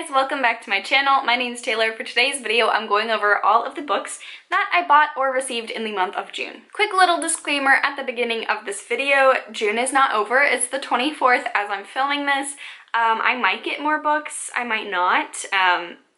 Hey guys, welcome back to my channel. My name is Taylor. For today's video, I'm going over all of the books that I bought or received in the month of June. Quick little disclaimer at the beginning of this video, June is not over. It's the 24th as I'm filming this. I might get more books, I might not.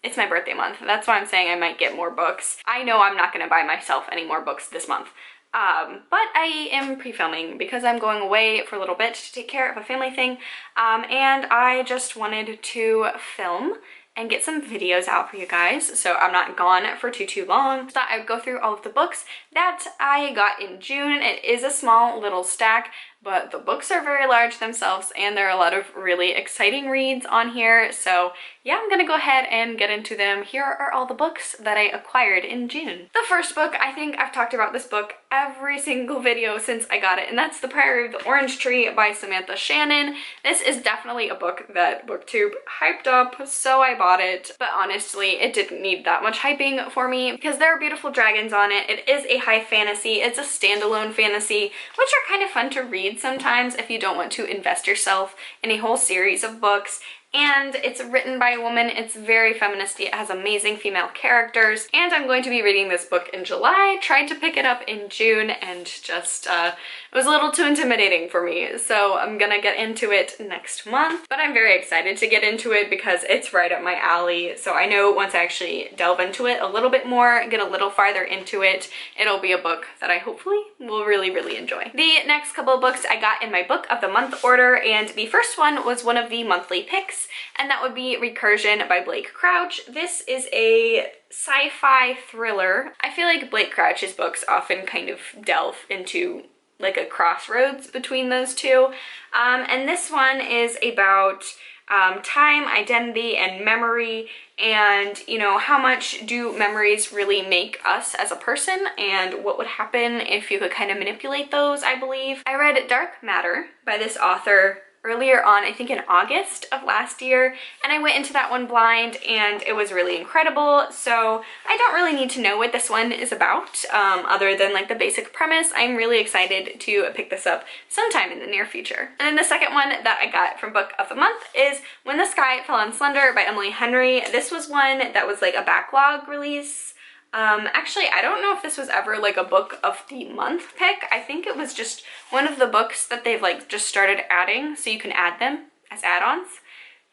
It's my birthday month. That's why I'm saying I might get more books. I know I'm not going to buy myself any more books this month. But I am pre-filming because I'm going away for a little bit to take care of a family thing, and I just wanted to film and get some videos out for you guys, so I'm not gone for too long. So I would go through all of the books that I got in June. It is a small little stack, but the books are very large themselves, and there are a lot of really exciting reads on here. So yeah, I'm gonna go ahead and get into them. Here are all the books that I acquired in June. The first book, I think I've talked about this book every single video since I got it, and that's The Priory of the Orange Tree by Samantha Shannon. This is definitely a book that BookTube hyped up, so I bought it. But honestly, it didn't need that much hyping for me because there are beautiful dragons on it. It is a high fantasy. It's a standalone fantasy, which are kind of fun to read sometimes if you don't want to invest yourself in a whole series of books. And it's written by a woman. It's very feminist. It has amazing female characters, and I'm going to be reading this book in July. Tried to pick it up in June and just it was a little too intimidating for me, so I'm gonna get into it next month. But I'm very excited to get into it because it's right up my alley. So I know once I actually delve into it a little bit more, get a little farther into it, it'll be a book that I hopefully will really enjoy. The next couple of books I got in my book of the month order, and the first one was one of the monthly picks, and that would be Recursion by Blake Crouch. This is a sci-fi thriller. I feel like Blake Crouch's books often kind of delve into like a crossroads between those two. And this one is about time, identity, and memory, and you know, how much do memories really make us as a person, and what would happen if you could kind of manipulate those, I believe. I read Dark Matter by this author earlier on, I think in August of last year, and I went into that one blind and it was really incredible. So I don't really need to know what this one is about other than like the basic premise. I'm really excited to pick this up sometime in the near future. And then the second one that I got from book of the month is When the Sky Fell on Slender by Emily Henry. This was one that was like a backlog release. Actually, I don't know if this was ever like a book of the month pick. I think it was just one of the books that they've like just started adding, so you can add them as add-ons.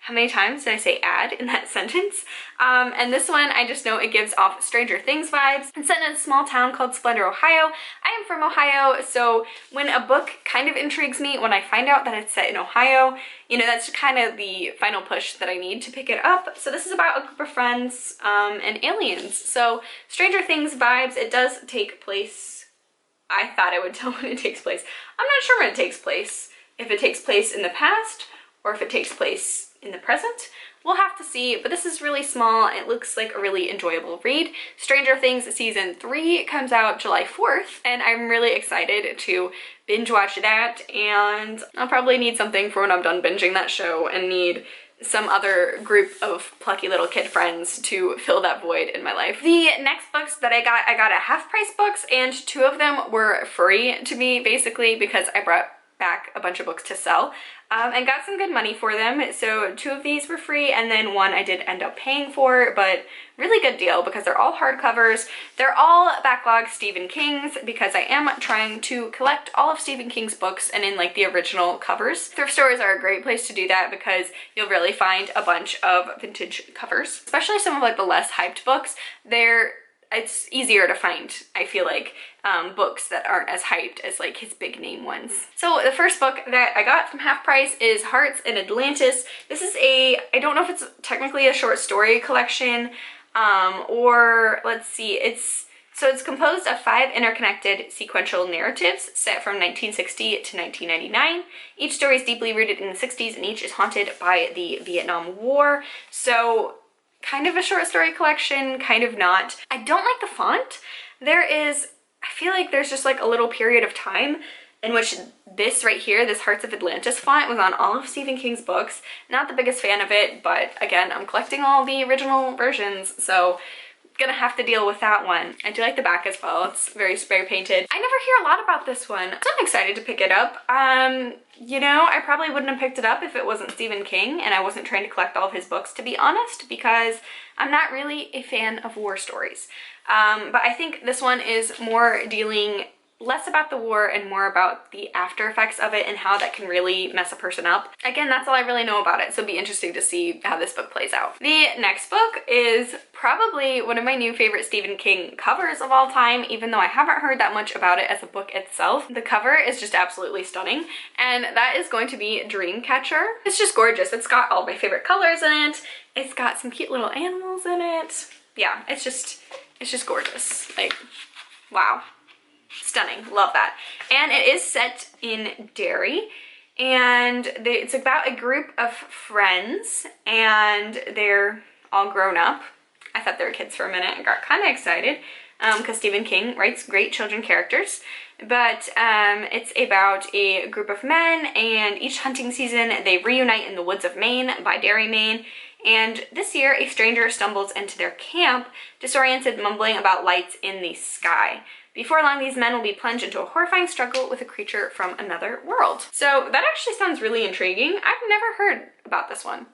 How many times did I say add in that sentence? And this one, I just know it gives off Stranger Things vibes. It's set in a small town called Splendor, Ohio. I am from Ohio, so when a book kind of intrigues me, when I find out that it's set in Ohio, you know, that's kind of the final push that I need to pick it up. So this is about a group of friends and aliens. So Stranger Things vibes. It does take place, I thought I would tell when it takes place. I'm not sure when it takes place. If it takes place in the past or if it takes place in the present, we'll have to see. But this is really small. It looks like a really enjoyable read. Stranger Things season 3 comes out July 4th, and I'm really excited to binge watch that. And I'll probably need something for when I'm done binging that show and need some other group of plucky little kid friends to fill that void in my life. The next books that I got at half price books, and 2 of them were free to me basically because I brought back a bunch of books to sell and got some good money for them. So 2 of these were free, and then 1 I did end up paying for, but really good deal because they're all hardcovers. They're all backlog Stephen King's because I am trying to collect all of Stephen King's books and in like the original covers. Thrift stores are a great place to do that because you'll really find a bunch of vintage covers, especially some of like the less hyped books. It's easier to find, I feel like, books that aren't as hyped as like his big name ones. So the first book that I got from half price is Hearts in Atlantis. This is I don't know if it's technically a short story collection, or let's see, it's composed of 5 interconnected sequential narratives set from 1960 to 1999. Each story is deeply rooted in the 60s, and each is haunted by the Vietnam War. So kind of a short story collection, kind of not. I don't like the font. I feel like there's just like a little period of time in which this right here, this Hearts of Atlantis font was on all of Stephen King's books. Not the biggest fan of it, but again, I'm collecting all the original versions, so gonna have to deal with that one. I do like the back as well. It's very spray painted. I never hear a lot about this one, so I'm excited to pick it up. You know, I probably wouldn't have picked it up if it wasn't Stephen King and I wasn't trying to collect all of his books, to be honest, because I'm not really a fan of war stories. But I think this one is more dealing less about the war and more about the after effects of it and how that can really mess a person up. Again, that's all I really know about it, so it'll be interesting to see how this book plays out. The next book is probably one of my new favorite Stephen King covers of all time, even though I haven't heard that much about it as a book itself. The cover is just absolutely stunning, and that is going to be Dreamcatcher. It's just gorgeous. It's got all my favorite colors in it. It's got some cute little animals in it. Yeah, it's just gorgeous. Like, wow. Stunning. Love that. And it is set in Derry, and it's about a group of friends, and they're all grown up. I thought they were kids for a minute and got kind of excited because Stephen King writes great children characters. But it's about a group of men, and each hunting season they reunite in the woods of Maine by Derry, Maine. And this year, a stranger stumbles into their camp, disoriented, mumbling about lights in the sky. Before long, these men will be plunged into a horrifying struggle with a creature from another world. So that actually sounds really intriguing. I've never heard about this one.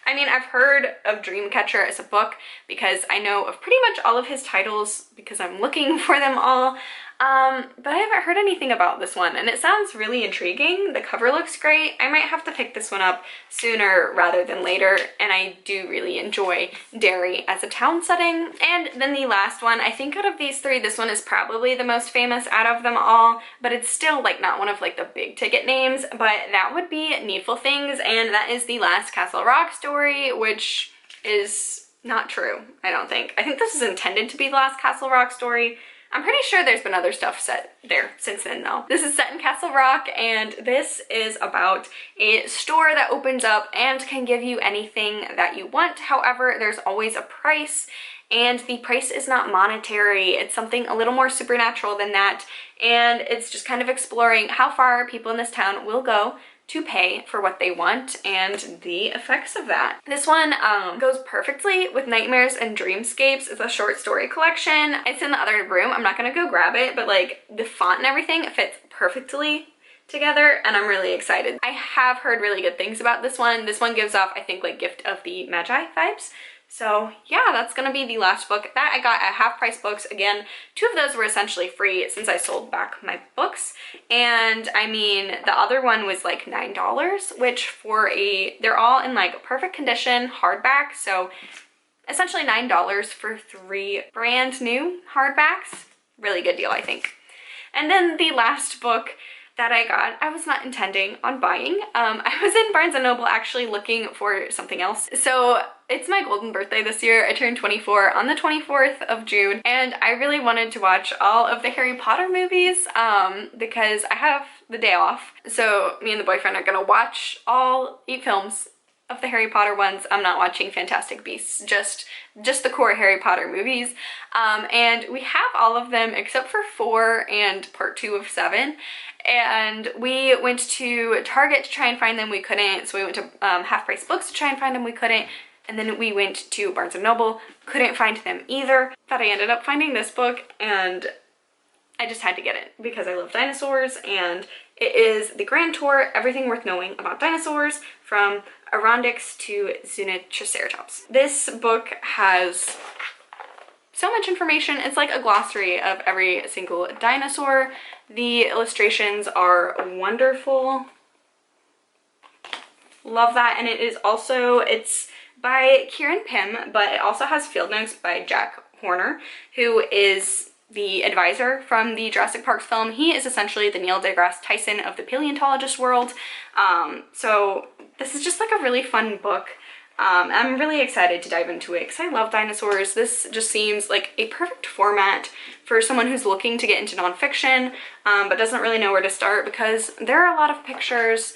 I mean, I've heard of Dreamcatcher as a book because I know of pretty much all of his titles because I'm looking for them all. But I haven't heard anything about this one, and it sounds really intriguing. The cover looks great. I might have to pick this one up sooner rather than later, and I do really enjoy Derry as a town setting. And then the last one, I think out of these three, this one is probably the most famous out of them all, but it's still like not one of like the big ticket names, but that would be Needful Things, and that is the last Castle Rock story, which is not true, I don't think. I think this is intended to be the last Castle Rock story. I'm pretty sure there's been other stuff set there since then though. This is set in Castle Rock, and this is about a store that opens up and can give you anything that you want. However, there's always a price, and the price is not monetary. It's something a little more supernatural than that, and it's just kind of exploring how far people in this town will go to pay for what they want and the effects of that. This one goes perfectly with Nightmares and Dreamscapes. It's a short story collection. It's in the other room. I'm not gonna go grab it, but like the font and everything fits perfectly together, and I'm really excited. I have heard really good things about this one. This one gives off, I think, like Gift of the Magi vibes. So yeah, that's gonna be the last book that I got at half price books. Again, 2 of those were essentially free since I sold back my books. And I mean, the other one was like $9, which they're all in like perfect condition, hardback. So essentially $9 for 3 brand new hardbacks. Really good deal, I think. And then the last book that I got, I was not intending on buying. I was in Barnes & Noble actually looking for something else. So it's my golden birthday this year. I turned 24 on the 24th of June, and I really wanted to watch all of the Harry Potter movies because I have the day off. So me and the boyfriend are gonna watch all 8 films of the Harry Potter ones. I'm not watching Fantastic Beasts, just the core Harry Potter movies. And we have all of them except for 4 and part 2 of 7. And we went to Target to try and find them, we couldn't. So we went to Half Price Books to try and find them, we couldn't. And then we went to Barnes & Noble, couldn't find them either. But I ended up finding this book, and I just had to get it because I love dinosaurs, and it is the Grand Tour, Everything Worth Knowing About Dinosaurs, from Arondics to Zunitriceratops. This book has so much information. It's like a glossary of every single dinosaur. The illustrations are wonderful. Love that. And it is also, it's by Kieran Pym, but it also has field notes by Jack Horner, who is the advisor from the Jurassic Park film. He is essentially the Neil deGrasse Tyson of the paleontologist world. So this is just like a really fun book. I'm really excited to dive into it because I love dinosaurs. This just seems like a perfect format for someone who's looking to get into nonfiction but doesn't really know where to start because there are a lot of pictures.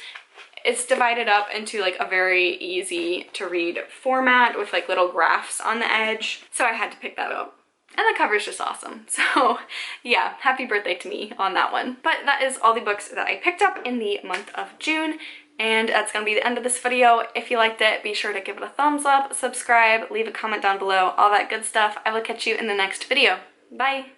It's divided up into like a very easy to read format with like little graphs on the edge. So I had to pick that up. And the cover is just awesome. So yeah, happy birthday to me on that one. But that is all the books that I picked up in the month of June. And that's gonna be the end of this video. If you liked it, be sure to give it a thumbs up, subscribe, leave a comment down below, all that good stuff. I will catch you in the next video. Bye!